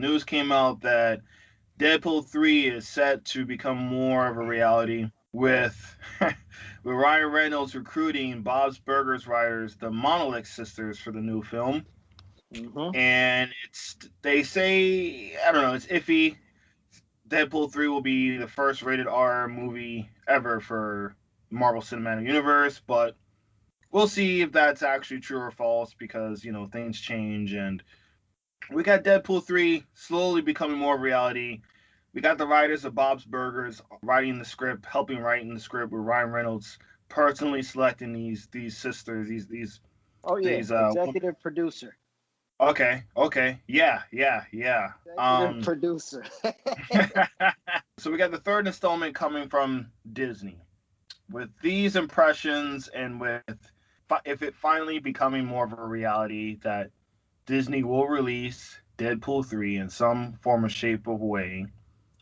news came out that Deadpool 3 is set to become more of a reality with with Ryan Reynolds recruiting Bob's Burgers writers, the Monolith sisters, for the new film. Mm-hmm. And it's they say I don't know, it's iffy. Deadpool 3 will be the first rated R movie ever for Marvel Cinematic Universe, but we'll see if that's actually true or false because, things change and we got Deadpool 3 slowly becoming more reality. We got the writers of Bob's Burgers writing the script, helping write in the script with Ryan Reynolds personally selecting these sisters, Oh yeah, these executive producer. okay. Yeah. Executive producer. So we got the third installment coming from Disney. With these impressions and with if it finally becoming more of a reality that Disney will release Deadpool 3 in some form or shape of way,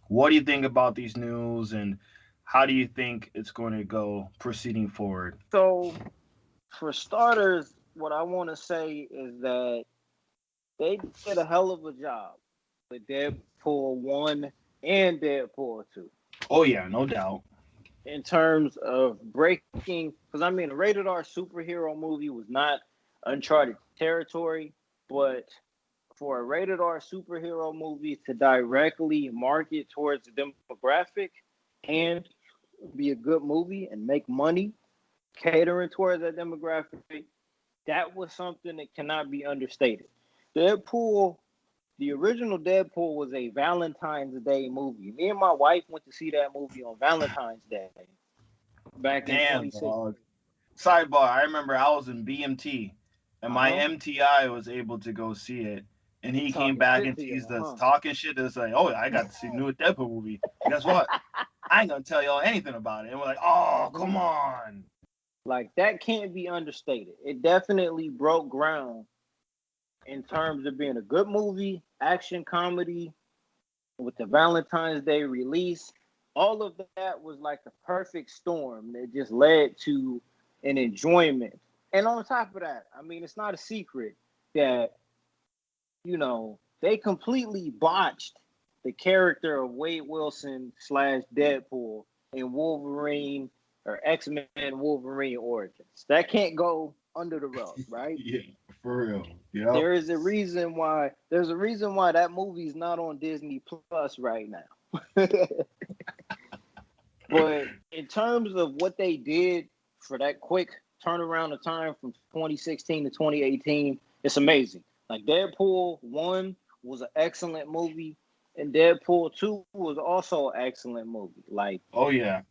what do you think about these news and how do you think it's going to go proceeding forward? So, for starters, what I want to say is that they did a hell of a job with Deadpool 1 and Deadpool 2 Oh yeah, no doubt. in terms of breaking, because I mean, a rated R superhero movie was not uncharted territory, but for a rated R superhero movie to directly market towards the demographic and be a good movie and make money catering towards that demographic, that was something that cannot be understated. Deadpool, the original Deadpool was a Valentine's Day movie. Me and my wife went to see that movie on Valentine's Day back in Damn, 2016. dog. Sidebar, I remember I was in BMT and my Uh-huh. MTI was able to go see it. And he came Talking back shit and to teased y'all, us, huh? talking shit. It's like, oh, I got to see the new Deadpool movie. Guess what? I ain't gonna tell y'all anything about it. And we're like, oh, Mm-hmm. come on. Like that can't be understated. It definitely broke ground in terms of being a good movie, action comedy with the Valentine's Day release. All of that was like the perfect storm that just led to an enjoyment. And on top of that, I mean, it's not a secret that, they completely botched the character of Wade Wilson slash Deadpool in Wolverine or X-Men Wolverine Origins. That can't go under the rug, right? Yeah, for real. Yep. There's a reason why that movie's not on Disney Plus right now. But in terms of what they did for that quick turnaround of time from 2016 to 2018, it's amazing. Like Deadpool 1 was an excellent movie, and Deadpool 2 was also an excellent movie. Like, Oh yeah.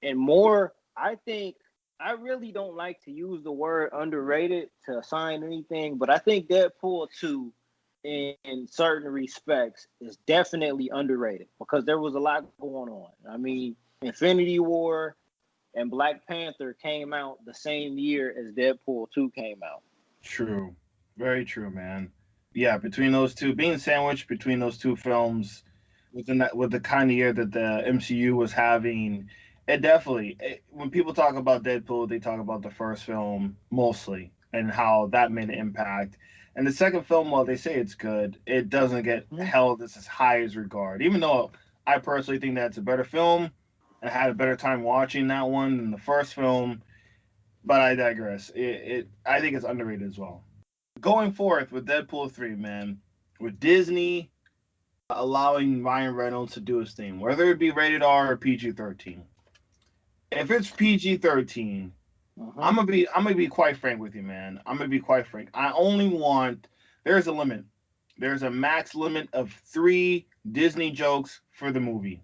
and more, I think I really don't like to use the word underrated to assign anything, but I think Deadpool 2 in certain respects is definitely underrated because there was a lot going on. I mean, Infinity War and Black Panther came out the same year as Deadpool 2 came out. True. Very true, man. Yeah, between those two, being sandwiched between those two films within that with the kind of year that the MCU was having, when people talk about Deadpool, they talk about the first film mostly and how that made an impact. And the second film, while they say it's good, it doesn't get Mhm. held as high as regard. Even though I personally think that's a better film and I had a better time watching that one than the first film, but I digress. I think it's underrated as well. Going forth with Deadpool 3, man, with Disney allowing Ryan Reynolds to do his thing, whether it be rated R or PG-13. If it's PG-13, Mhm. I'm gonna be quite frank with you, man. I'm gonna be quite frank. I only want there's a limit. There's a max limit of 3 Disney jokes for the movie.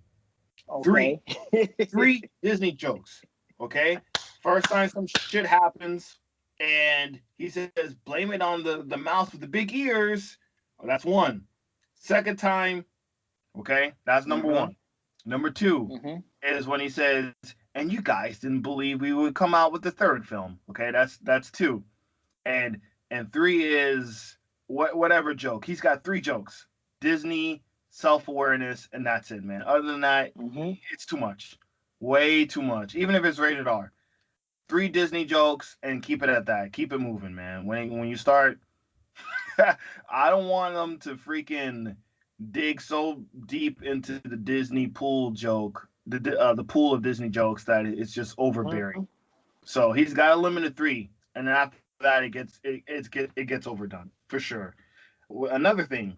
Three, Okay. 3 Disney jokes. Okay. First time some shit happens, and he says, "Blame it on the mouse with the big ears." Oh, that's one. Second time, okay, that's number Mhm. one. Number two Mhm. is when he says, "And you guys didn't believe we would come out with the third film." Okay, that's two. And three is whatever joke. He's got 3 jokes. Disney, self awareness, and that's it, man. Other than that, Mhm. it's too much. Way too much. Even if it's rated R. 3 Disney jokes and keep it at that. Keep it moving, man. When you start I don't want them to freaking dig so deep into the Disney pool joke, the pool of Disney jokes that it's just overbearing. Mhm. So he's got a limit of three, and then after that it gets overdone for sure. Another thing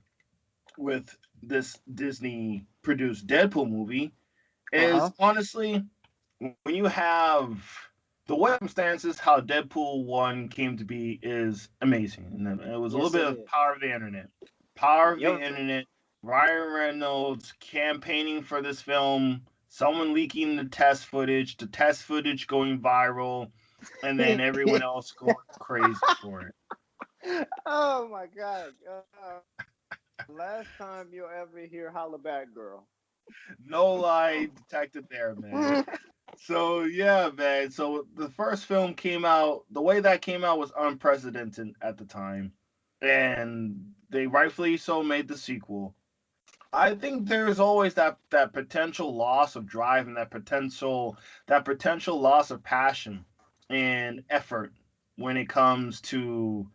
with this Disney produced Deadpool movie is Uh-huh. honestly when you have the way circumstances how Deadpool 1 came to be is amazing. And it was a little Yes, bit it of is. power of the internet. Power of the Yep. internet, Ryan Reynolds campaigning for this film, someone leaking the test footage going viral, and then everyone else going crazy for it. Oh my God. Last time you'll ever hear Holla Back Girl. No lie detected there, man. So yeah, man. So the first film came out. The way that came out was unprecedented at the time, and they rightfully so made the sequel. I think there's always that potential loss of drive and that potential loss of passion and effort when it comes to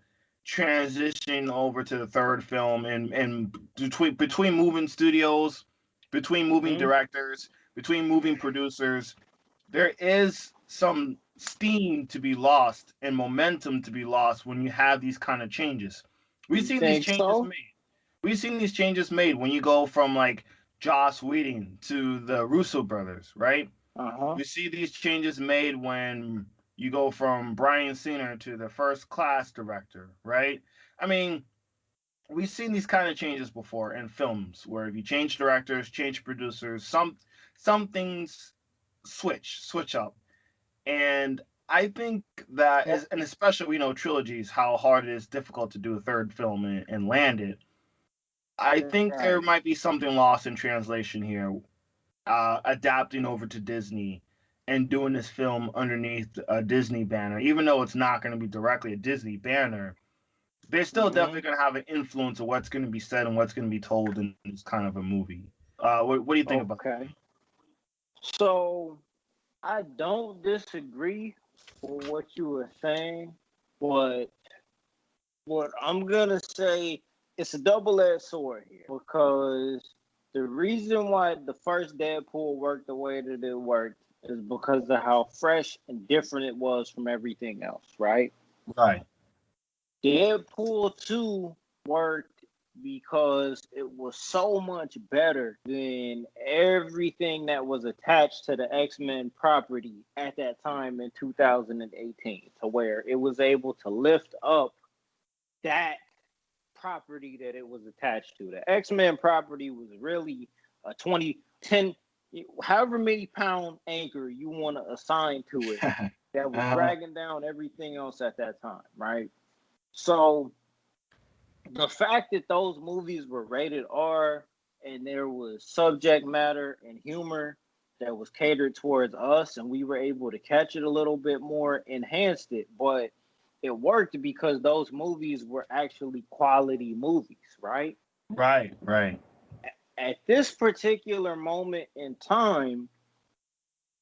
transitioning over to the third film and between moving studios, between moving Hmm. directors, between moving producers, there is some steam to be lost and momentum to be lost when you have these kind of changes. We've You seen these think changes so? made. We've seen these changes made when you go from like Joss Whedon to the Russo brothers, right? Uh-huh. We see these changes made when you go from Brian Singer to the first class director, right? I mean, we've seen these kind of changes before in films where if you change directors, change producers, some things switch up. And I think that Yeah. is, and especially we know trilogies, how hard it is, difficult to do a third film and land it. I think there Right. might be something lost in translation here, adapting over to Disney and doing this film underneath a Disney banner, even though it's not going to be directly a Disney banner. They're still Hmm. definitely going to have an influence of what's going to be said and what's going to be told in this kind of a movie. What do you think about Okay. So I don't disagree with what you were saying, but what I'm gonna say, it's a double-edged sword here because the reason why the first Deadpool worked the way that it worked is because of how fresh and different it was from everything else, right? that? Right, Deadpool 2 worked because it was so much better than everything that was attached to the X-Men property at that time in 2018, to where it was able to lift up that property that it was attached to. The X-Men property was really a 2010, however many pound anchor you want to assign to it, that was uh, dragging down everything else at that time, right? So the fact that those movies were rated R and there was subject matter and humor that was catered towards us and we were able to catch it a little bit more enhanced it, but it worked because those movies were actually quality movies, right? right. At this particular moment in time,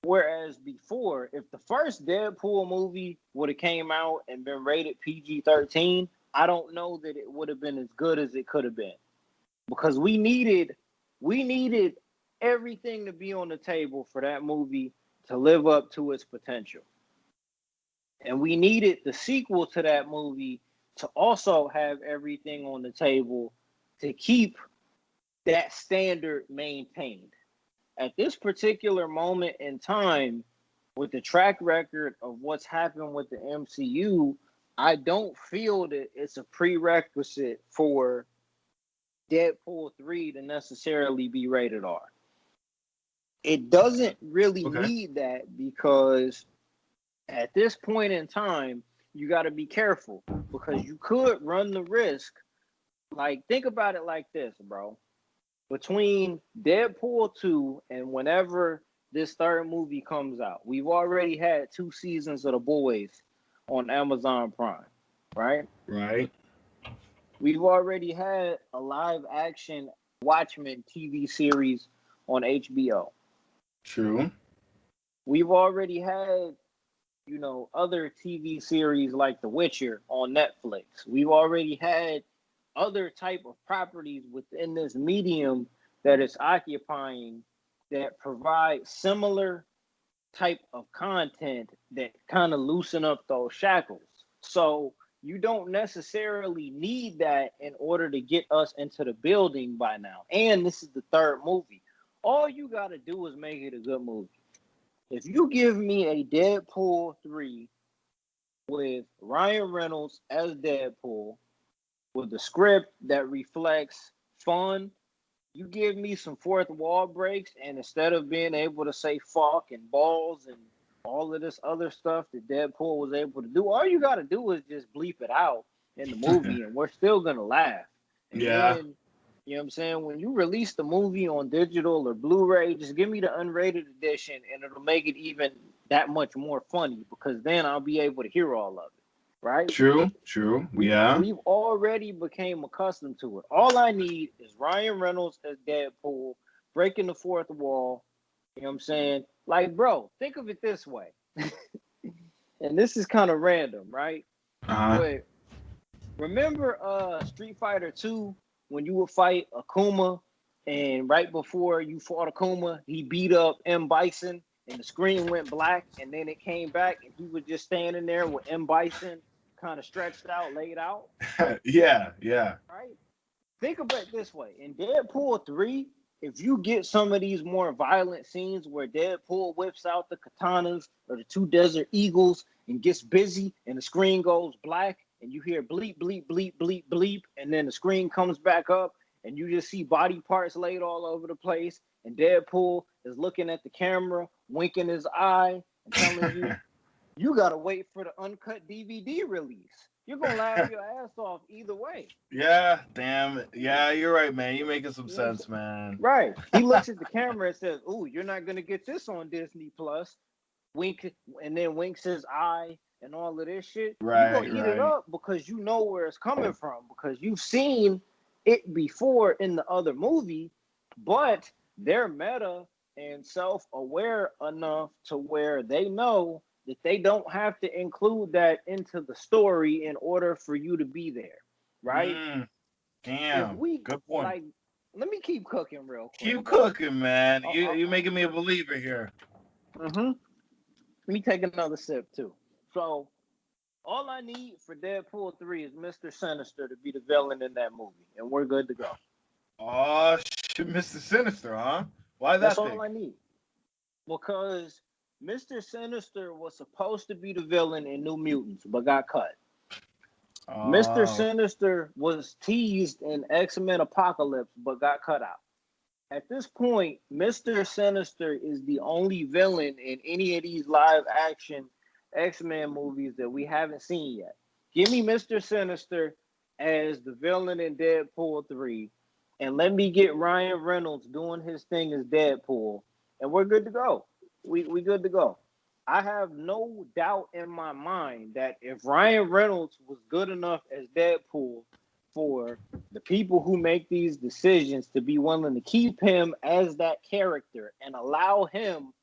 whereas before, if the first Deadpool movie would have came out and been rated PG-13, I don't know that it would have been as good as it could have been because we needed everything to be on the table for that movie to live up to its potential. And we needed the sequel to that movie to also have everything on the table to keep that standard maintained. At this particular moment in time, with the track record of what's happened with the MCU, I don't feel that it's a prerequisite for Deadpool 3 to necessarily be rated R. It doesn't really Okay. need that because at this point in time, you got to be careful because you could run the risk. Like, think about it like this, bro. Between Deadpool 2 and whenever this third movie comes out, we've already had 2 seasons of The Boys on Amazon Prime, right? Right. We've already had a live action Watchmen TV series on HBO. True. We've already had, other TV series like The Witcher on Netflix. We've already had other type of properties within this medium that it's occupying that provide similar type of content that kind of loosen up those shackles. So you don't necessarily need that in order to get us into the building by now. And this is the third movie. All you got to do is make it a good movie. If you give me a Deadpool 3 with Ryan Reynolds as Deadpool, with a script that reflects fun, you give me some fourth wall breaks, and instead of being able to say fuck and balls and all of this other stuff that Deadpool was able to do, all you got to do is just bleep it out in the movie, and we're still going to laugh. And Yeah. then, you know what I'm saying? When you release the movie on digital or Blu-ray, just give me the unrated edition, and it'll make it even that much more funny because then I'll be able to hear all of it, right? True. Yeah. We've already became accustomed to it. All I need is Ryan Reynolds as Deadpool, breaking the fourth wall. You know what I'm saying? Like, bro, think of it this way. And this is kind of random, right? Uh-huh. But remember Street Fighter 2 when you would fight Akuma and right before you fought Akuma, he beat up M. Bison and the screen went black and then it came back and he was just standing there with M. Bison kind of stretched out, laid out, Yeah. right? Think about it this way. In Deadpool 3, if you get some of these more violent scenes where Deadpool whips out the katanas or the two desert eagles and gets busy and the screen goes black and you hear bleep, bleep, bleep, bleep, bleep, and then the screen comes back up and you just see body parts laid all over the place and Deadpool is looking at the camera, winking his eye and telling you, you got to wait for the uncut DVD release. You're going to laugh your ass off either way. Yeah, damn. Yeah, you're right, man. You're making some You know what I'm sense, saying? man. Right. He looks at the camera and says, "Ooh, you're not gonna get this on Disney Plus." Wink, and then winks his eye and all of this shit. You're gonna eat it Right. up because you know where it's coming from because you've seen it before in the other movie, but they're meta and self-aware enough to where they know that they don't have to include that into the story in order for you to be there, right? If Damn. we Good point. like, let me keep cooking real quick, Keep bro. cooking, man. Uh, uh, You making me a believer here. mm-hmm. Let me take another sip too. So all I need for Deadpool 3 is Mr. Sinister to be the villain in that movie, and we're good to go. Oh shit, Mr. Sinister, huh? Why That's that all thing? I need. Because Mr. Sinister was supposed to be the villain in New Mutants, but got cut. Mr. Oh. Sinister was teased in X-Men Apocalypse, but got cut out. At this point, Mr. Sinister is the only villain in any of these live action X-Men movies that we haven't seen yet. Give me Mr. Sinister as the villain in Deadpool 3, and let me get Ryan Reynolds doing his thing as Deadpool, and we're good to go. We good to go. I have no doubt in my mind that if Ryan Reynolds was good enough as Deadpool for the people who make these decisions to be willing to keep him as that character and allow him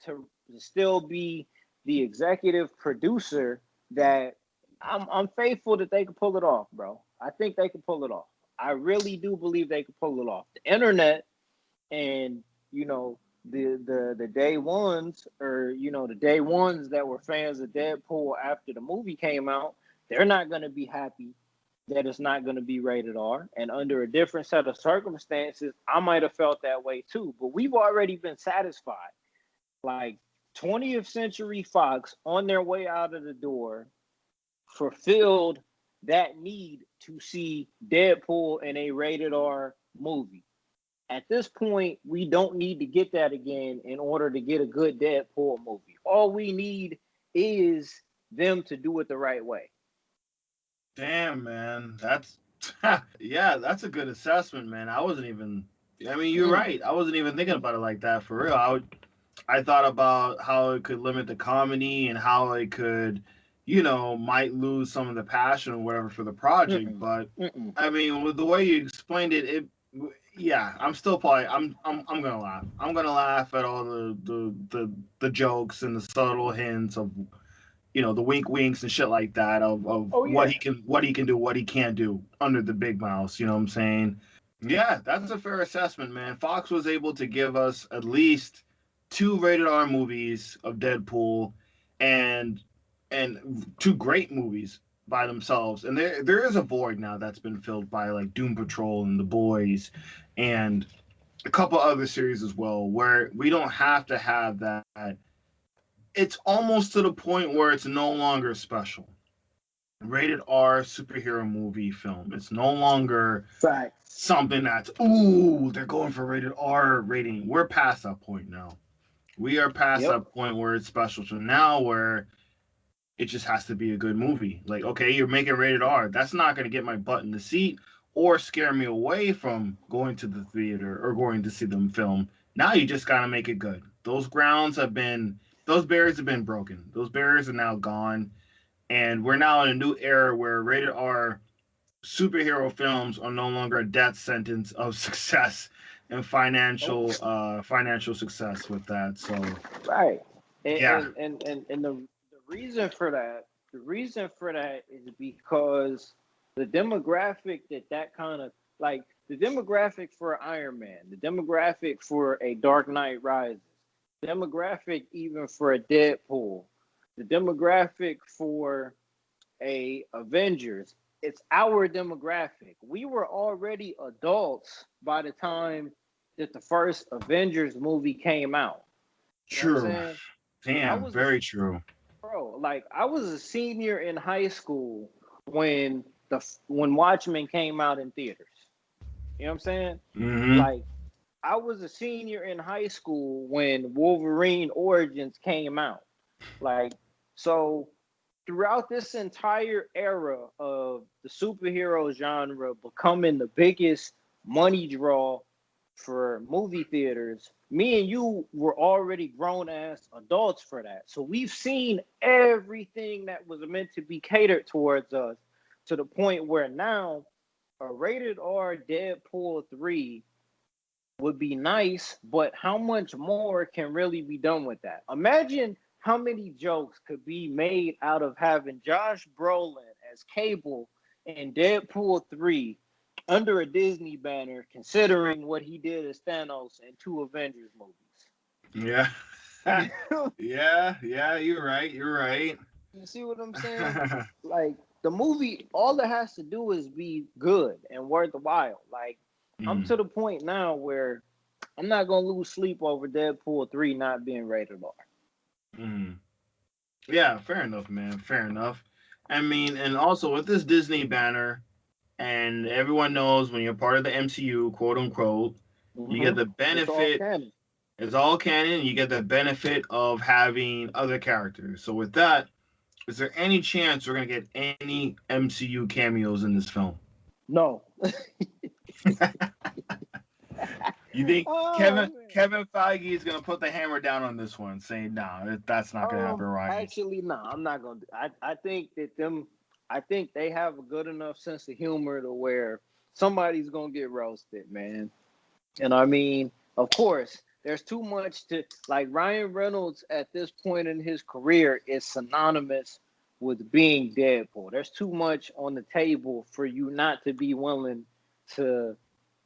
to still be the executive producer, that I'm faithful that they can pull it off, bro. I think they can pull it off. I really do believe they can pull it off. The internet and the day ones, or the day ones that were fans of Deadpool after the movie came out, they're not going to be happy that it's not going to be rated R. And under a different set of circumstances, I might have felt that way too. But we've already been satisfied. Like 20th Century Fox, on their way out of the door, fulfilled that need to see Deadpool in a rated R movie. At this point, we don't need to get that again in order to get a good Deadpool movie. All we need is them to do it the right way. Damn, man. That's yeah, that's a good assessment, man. I wasn't even I mean, you're Mm. right. I wasn't even thinking about it like that for real. I thought about how it could limit the comedy and how it could, might lose some of the passion or whatever for the project. Mm-mm. But Mm-mm. I mean, with the way you explained it, yeah, I'm still probably I'm gonna laugh. I'm gonna laugh at all the jokes and the subtle hints of the wink winks and shit like that of Oh what yeah. he can do, what he can't do under the big mouse. You know what I'm saying? Yeah, that's a fair assessment, man. Fox was able to give us at least two rated R movies of Deadpool, and two great movies by themselves. And there is a void now that's been filled by like Doom Patrol and The Boys, and a couple other series as well, where we don't have to have that. It's almost to the point where it's no longer special. Rated R superhero movie film. It's no longer Facts. something that's, ooh, they're going for rated R rating. We're past that point now. We are past Yep. that point where it's special. So now where it just has to be a good movie. Like, okay, you're making rated R. That's not going to get my butt in the seat or scare me away from going to the theater or going to see them film. Now you just got to make it good. Those barriers have been broken. Those barriers are now gone. And we're now in a new era where rated R superhero films are no longer a death sentence of success and Nope. financial success with that. So Right. yeah, And the reason for that, is because the demographic that kind of like the demographic for Iron Man, the demographic for a Dark Knight Rises, demographic even for a Deadpool, the demographic for a Avengers, it's our demographic. We were already adults by the time that the first Avengers movie came out. You know what I'm true. saying? I Damn, was a very true. I was a senior in high school when when Watchmen came out in theaters. You know what I'm saying? Mm-hmm. Like I was a senior in high school when Wolverine Origins came out. Like so throughout this entire era of the superhero genre becoming the biggest money draw for movie theaters, me and you were already grown ass adults for that. So we've seen everything that was meant to be catered towards us to the point where now a rated R Deadpool 3 would be nice, but how much more can really be done with that? Imagine how many jokes could be made out of having Josh Brolin as Cable in Deadpool 3 under a Disney banner, considering what he did as Thanos in two Avengers Yeah. movies. Yeah, you're right. You're right. You see what I'm saying? Like the movie, all it has to do is be good and worthwhile. Like I'm Mm, to the point now where I'm not gonna lose sleep over Deadpool 3 not being rated R. mm. Yeah, fair enough, man. Fair enough. I mean, and also with this Disney banner, and everyone knows when you're part of the MCU, quote unquote, you get Mm-hmm. the It's all benefit. canon. It's all canon. You get the benefit of having other characters. So with that, is there any chance we're gonna get any MCU cameos in this film? No. You think Oh Kevin man. Kevin Feige is gonna put the hammer down on this one, saying, "Nah, that's not gonna happen, Ryan." Actually, no, I'm not gonna. I think that them. I think they have a good enough sense of humor to where somebody's gonna get roasted, man. And I mean, of course, there's too much to like. Ryan Reynolds at this point in his career is synonymous with being Deadpool. There's too much on the table for you not to be willing to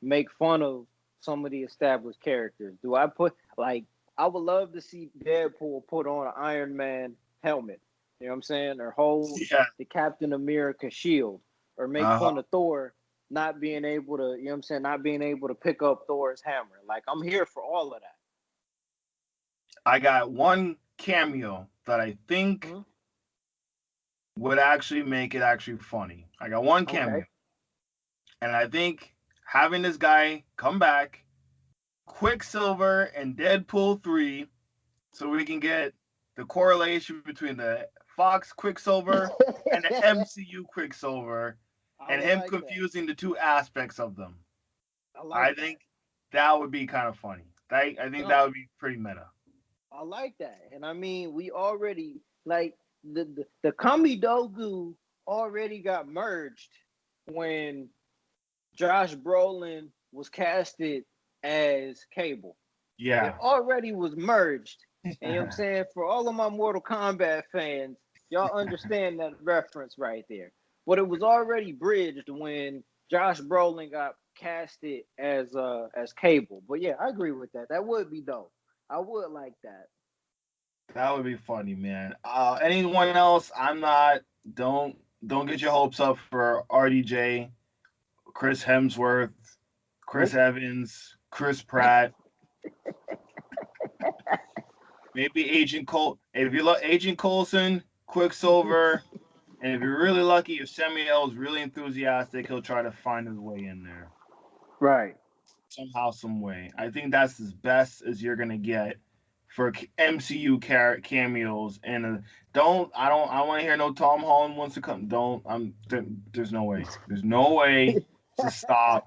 make fun of some of the established characters. Do I put like I would love to see Deadpool put on an Iron Man helmet. You know what I'm saying? Or hold Yeah. the Captain America shield, or make Uh-huh. fun of Thor not being able to, you know what I'm saying, not being able to pick up Thor's hammer. Like I'm here for all of that. I got one cameo that I think Hmm. would actually make it actually funny. I got one Okay. cameo, and I think having this guy come back, Quicksilver and Deadpool 3, so we can get the correlation between the Fox Quicksilver and the MCU Quicksilver, I and would him like that. confusing the two aspects of them. I I like that. think that would be kind of funny. I think that No, would be pretty meta. I like that. And I mean, we already like the Kamidogu already got merged when Josh Brolin was casted as Cable. It Yeah. already was merged. And you know what I'm saying? For all of my Mortal Kombat fans, Y'all understand that reference right there. But it was already bridged when Josh Brolin got casted as Cable. But yeah, I agree with that. That would be dope. I would like that. That would be funny, man. Anyone else? I'm not. Don't get your hopes up for RDJ, Chris Hemsworth, Chris Nope. Evans, Chris Pratt, maybe Agent Cole. If you look Agent Coulson, Quicksilver, and if you're really lucky, if Samuel is really enthusiastic, he'll try to find his way in there Right. somehow, some way. I think that's as best as you're gonna get for MCU cameos. And I want to hear no Tom Holland wants to come. Don't. There's no way. There's no way to stop.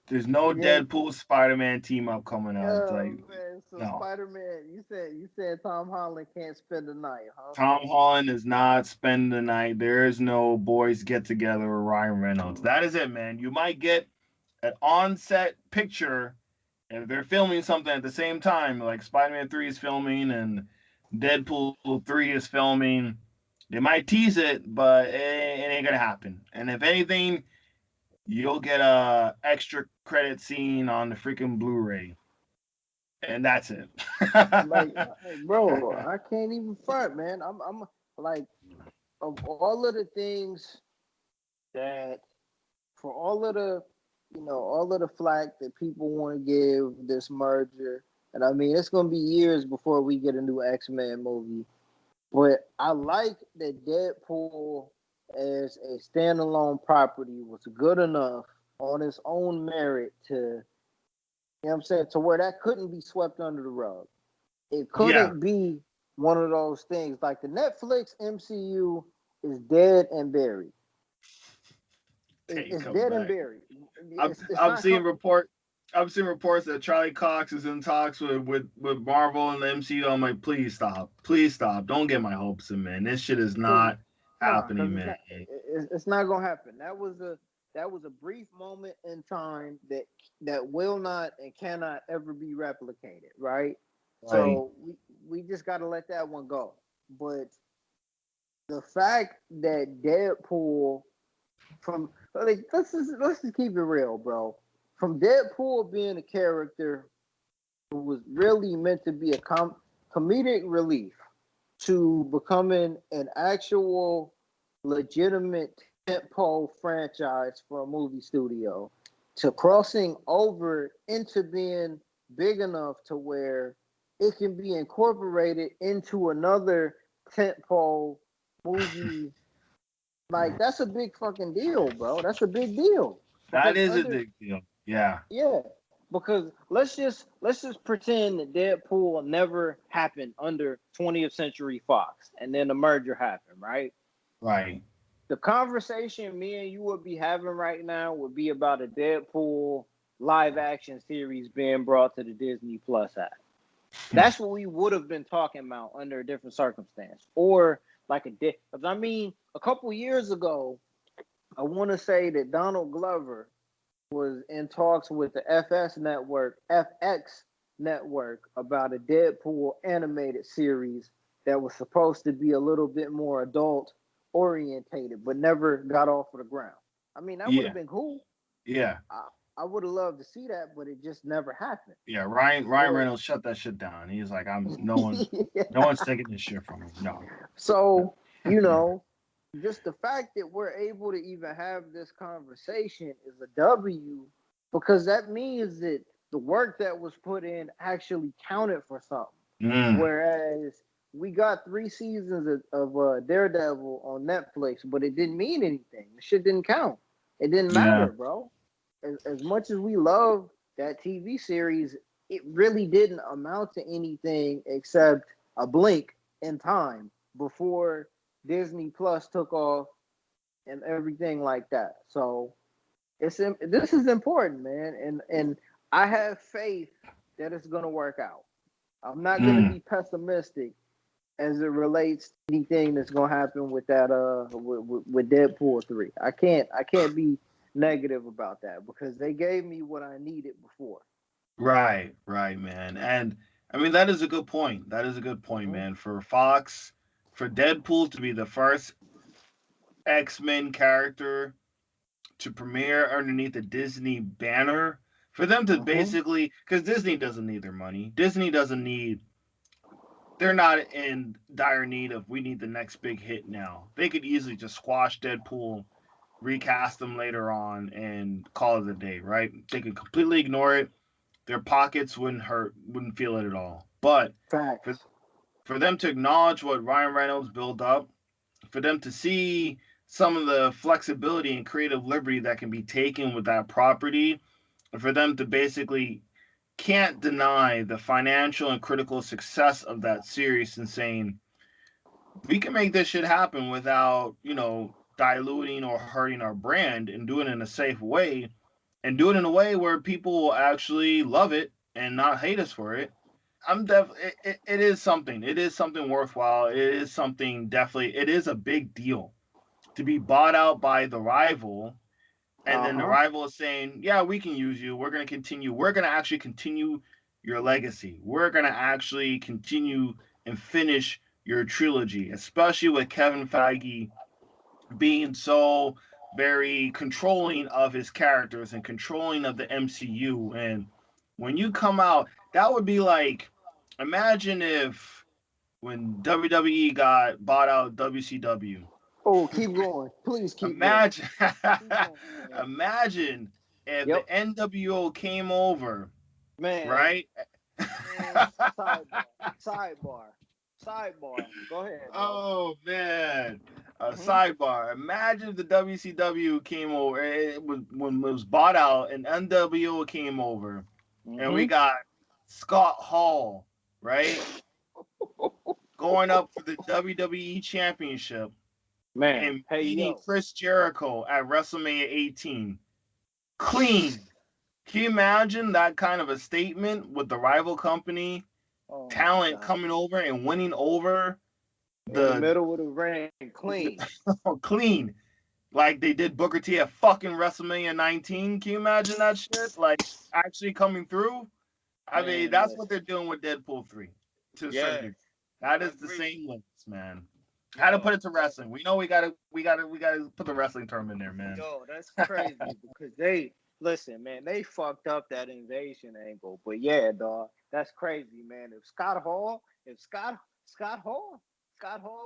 There's no Yeah. Deadpool Spider Man team up coming out. It's Oh like man, so no. Spider Man, you said Tom Holland can't spend the night, huh? Tom Holland is not spending the night. There is no boys get together with Ryan Reynolds. That is it, man. You might get an on-set picture if they're filming something at the same time, like Spider-Man 3 is filming and Deadpool 3 is filming. They might tease it, but it ain't gonna happen. And if anything, you'll get a extra credit scene on the freaking Blu-ray, and that's it. Like, bro, I can't even front, man. I'm like, of all of the things that, for all of the, all of the flack that people want to give this merger, and I mean, it's gonna be years before we get a new X-Men movie. But I like that Deadpool as a standalone property was good enough on its own merit to, what I'm saying, to where that couldn't be swept under the rug. It Yeah, couldn't be one of those things like the Netflix MCU is dead and buried. take It's come dead and back. buried. I'm It's I'm not seeing coming. report. I'm seeing reports that Charlie Cox is in talks with Marvel and the MCU. I'm like, please stop, don't get my hopes in, man. This shit is Cause not nah, happening, cause man. it's not gonna happen. That was a brief moment in time that will not and cannot ever be replicated, right? Right? So we just gotta let that one go. But the fact that Deadpool from like let's just keep it real, bro. From Deadpool being a character who was really meant to be a comedic relief to becoming an actual legitimate tentpole franchise for a movie studio to crossing over into being big enough to where it can be incorporated into another tentpole movie. Like, that's a big fucking deal, bro. That's a big deal. That Because is a under big deal. Yeah. Yeah, because let's just pretend that Deadpool never happened under 20th Century Fox, and then the merger happened, right? Right. The conversation me and you would be having right now would be about a Deadpool live action series being brought to the Disney Plus app. That's what we would have been talking about under a different circumstance, or like because I mean, a couple years ago, I want to say that Donald Glover was in talks with the FX network about a Deadpool animated series that was supposed to be a little bit more adult orientated, but never got off of the ground. I mean, that would have Yeah. been cool. Yeah. I, I would have loved to see that, but it just never happened. Yeah. Ryan But Reynolds shut that shit down. He's like, I'm no one's taking this shit from me. No. so, you know, just the fact that we're able to even have this conversation is a W, because that means that the work that was put in actually counted for something. Mm. Whereas we got 3 seasons of Daredevil on Netflix, but it didn't mean anything. The shit didn't count. It didn't Yeah. matter, bro. As much as we love that TV series, it really didn't amount to anything except a blink in time before Disney Plus took off and everything like that. So this is important, man, and I have faith that it's gonna work out. I'm not gonna Mm. be pessimistic as it relates to anything that's gonna happen with that with Deadpool 3. I can't be negative about that because they gave me what I needed before. Right. Right, man. And I mean, that is a good point. That is a good point, Hmm. man. For Fox, for Deadpool to be the first X-Men character to premiere underneath the Disney banner, for them to Hmm. basically, because Disney doesn't need their money. Disney doesn't need, they're not in dire need of, we need the next big hit now. They could easily just squash Deadpool, recast them later on, and call it a day, right? They could completely ignore it. Their pockets wouldn't feel it at all. But for Facts. for them to acknowledge what Ryan Reynolds built up, for them to see some of the flexibility and creative liberty that can be taken with that property, and for them to basically can't deny the financial and critical success of that series and saying we can make this shit happen without, diluting or hurting our brand and do it in a safe way and do it in a way where people will actually love it and not hate us for it. It is something. It is something worthwhile. It is something definitely. It is a big deal to be bought out by the rival, and then the Uh-huh. rival is saying, "Yeah, we can use you. We're going to continue. We're going to actually continue your legacy. We're going to actually continue and finish your trilogy." Especially with Kevin Feige being so very controlling of his characters and controlling of the MCU. And when you come out, that would be like, imagine if when WWE got bought out WCW. Oh, keep going. Please keep going. Imagine, Keep going, man. imagine if Yep. the NWO came over, Man. right? Man. Sidebar. Sidebar. Sidebar. Go ahead, bro. Oh man. A Hmm. sidebar. Imagine if the WCW came over. It was when it was bought out and NWO came over, and we Hmm. got Scott Hall, right, going up for the WWE Championship Man. and Hey, beating yo. Chris Jericho at WrestleMania 18. Clean. Can you imagine that kind of a statement with the rival company Oh my talent God. coming over and winning over In the the middle of the ring, clean. clean? Like they did Booker T at fucking WrestleMania 19. Can you imagine that shit? Like actually coming through? I mean, Man, that's what listen. they're doing with Deadpool 3 to a certain Yeah, degree. That is the agree. same limits, man. How to put Yo, it to wrestling. We know we gotta put the wrestling term in there, man. yo, that's crazy because they listen, man. They fucked up that invasion angle, but yeah, dog, that's crazy, man. If Scott Hall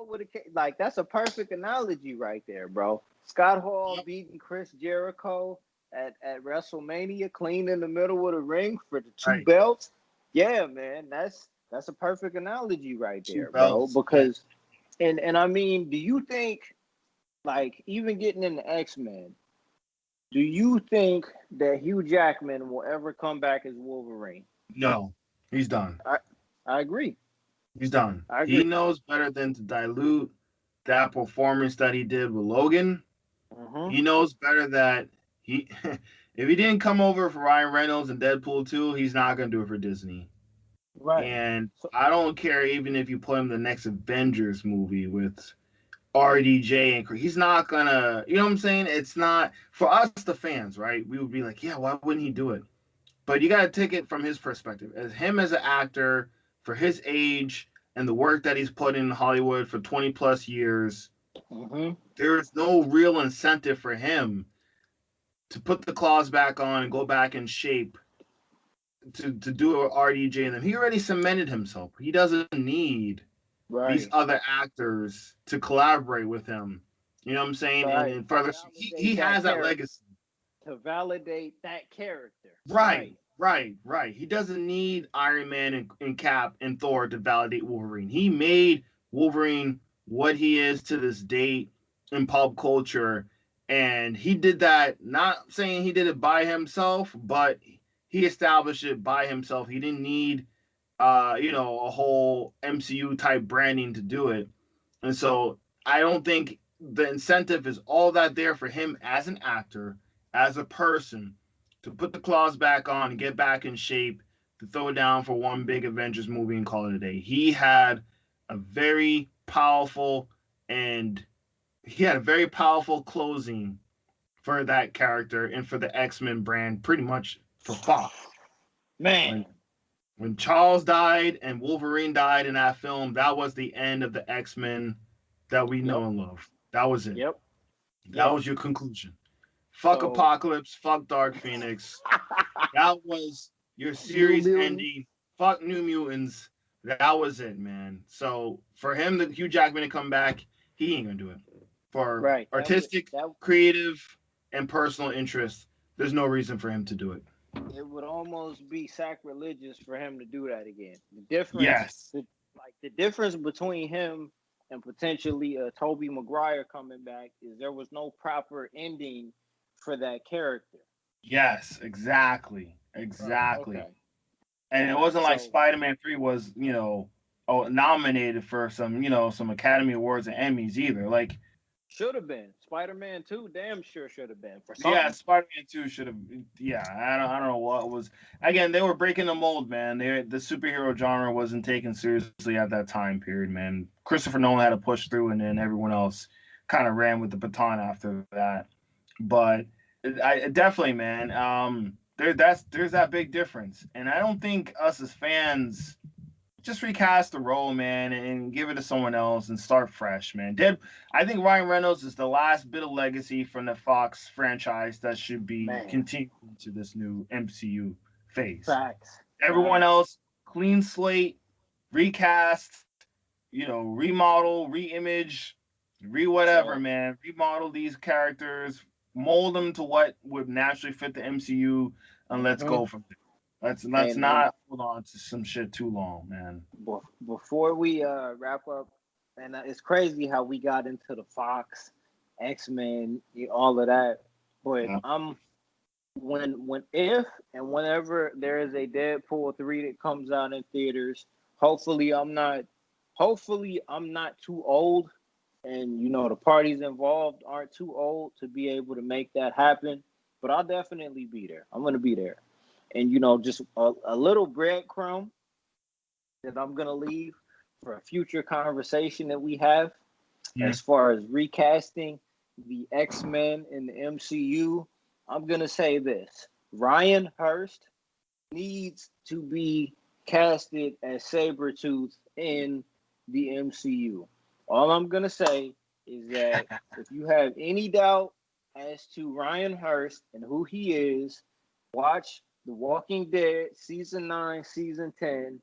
would have like that's a perfect analogy right there, bro. Scott Hall Yep. beating Chris Jericho at WrestleMania, clean in the middle of the ring for the two Right. belts. Yeah, man, that's a perfect analogy right Two there, bro. belts. Yeah. Because and I mean, do you think like even getting in the X-Men, do you think that Hugh Jackman will ever come back as Wolverine? No. He's done. I I agree. He's done. I He agree. knows better than to dilute that performance that he did with Logan. Mm-hmm. He knows better that he if he didn't come over for Ryan Reynolds and Deadpool 2, he's not gonna do it for Disney. Right. And So I don't care even if you put him in the next Avengers movie with RDJ and he's not gonna, you know what I'm saying? It's not for us the fans, right? We would be like, yeah, why wouldn't he do it? But you gotta take it from his perspective. As him as an actor, for his age and the work that he's put in Hollywood for 20 plus years, mm-hmm. there's no real incentive for him to put the claws back on and go back in shape to do a RDJ and them. He already cemented himself. He doesn't need these Right. other actors to collaborate with him. You know what I'm saying? And, Right. and To further, he validate that has that character. legacy. To validate that character. Right, Right. right. He doesn't need Iron Man and Cap and Thor to validate Wolverine. He made Wolverine what he is to this date in pop culture. And he did that, not saying he did it by himself, but he established it by himself. He didn't need a whole MCU type branding to do it. And so I don't think the incentive is all that there for him as an actor, as a person, to put the claws back on and get back in shape to throw it down for one big Avengers movie and call it a day. And he had a very powerful closing for that character and for the X-Men brand, pretty much for Fox. Like Man. When Charles died and Wolverine died in that film, that was the end of the X-Men that we Yep. know and love. That was it. Yep. That Yep. was your conclusion. Fuck So Apocalypse, fuck Dark Phoenix. That was your New series Mutants. ending. Fuck New Mutants. That was it, man. So for him, the Hugh Jackman to come back, he ain't gonna do it. For Right. artistic, That creative, and personal interest, there's no reason for him to do it. it would almost be sacrilegious for him to do that again. The difference, Yes. the difference between him and potentially Toby Maguire coming back is there was no proper ending for that character. Yes, exactly. Right. Exactly. Okay. And it Okay. wasn't like So Spider-Man 3 was, nominated for some Academy Awards and Emmys either. Like, should have been Spider-Man 2. Damn sure should have been for yeah, something. Spider-Man 2 should have. Yeah, I don't know what was. Again, they were breaking the mold, man. The superhero genre wasn't taken seriously at that time period, man. Christopher Nolan had to push through, and then everyone else kind of ran with the baton after that. But I definitely, man. There's that big difference, and I don't think us as fans just recast the role, man, and give it to someone else and start fresh, man. I think Ryan Reynolds is the last bit of legacy from the Fox franchise that should be Man, continuing to this new MCU phase. facts, Everyone facts. else, clean slate, recast, remodel, reimage, whatever, So, man. Remodel these characters, mold them to what would naturally fit the MCU, and let's hmm go from there. Let's and not hold on to some shit too long, man. before we wrap up, and it's crazy how we got into the Fox, X-Men, all of that. But Yeah. when if and whenever there is a Deadpool 3 that comes out in theaters, hopefully I'm not too old, and the parties involved aren't too old to be able to make that happen. But I'll definitely be there. I'm gonna be there, and just a little breadcrumb that I'm gonna leave for a future conversation that we have Yeah. as far as recasting the X-Men in the MCU. I'm gonna say this: Ryan Hurst needs to be casted as Sabretooth in the MCU. All I'm gonna say is that if you have any doubt as to Ryan Hurst and who he is, watch The Walking Dead season 9, season 10.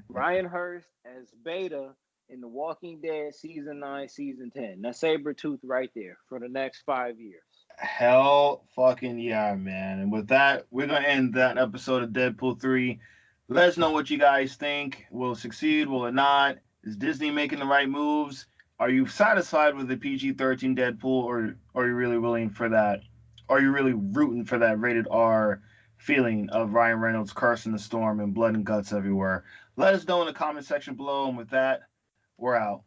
Ryan Hurst as Beta in The Walking Dead season 9, season 10. That's Sabretooth right there for the next 5 years. Hell fucking yeah, man. And with that, we're gonna end that episode of Deadpool 3. Let us know what you guys think. Will it succeed? Will it not? Is Disney making the right moves? Are you satisfied with the PG-13 Deadpool, or are you really willing for that? Are you really rooting for that rated R feeling of Ryan Reynolds cursing the storm and blood and guts everywhere? Let us know in the comment section below. And with that, we're out.